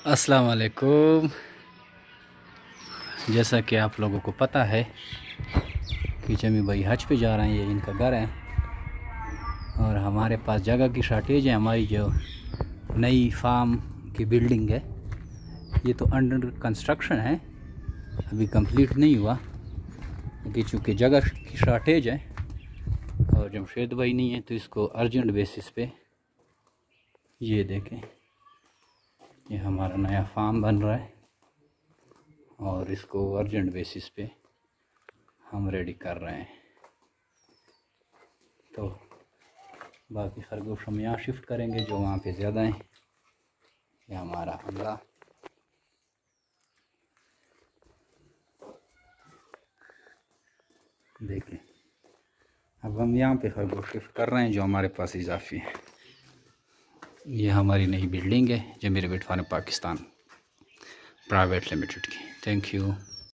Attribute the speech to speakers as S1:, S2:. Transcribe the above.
S1: अस्सलाम वालेकुम। जैसा कि आप लोगों को पता है कि जमी भाई हज पे जा रहे हैं, ये इनका घर है और हमारे पास जगह की शॉर्टेज है। हमारी जो नई फार्म की बिल्डिंग है ये तो अंडर कंस्ट्रक्शन है, अभी कंप्लीट नहीं हुआ क्योंकि चूँकि जगह की शॉर्टेज है और जमशेद भाई नहीं है तो इसको अर्जेंट बेसिस पे ये देखें, ये हमारा नया फार्म बन रहा है और इसको अर्जेंट बेसिस पे हम रेडी कर रहे हैं। तो बाकी खरगोश हम यहाँ शिफ्ट करेंगे जो वहाँ पे ज़्यादा हैं। ये हमारा हमला देखें, अब हम यहाँ पे खरगोश शिफ्ट कर रहे हैं जो हमारे पास इजाफी है। ये हमारी नई बिल्डिंग है जमीर बिट फार्म पाकिस्तान प्राइवेट लिमिटेड की। Thank you.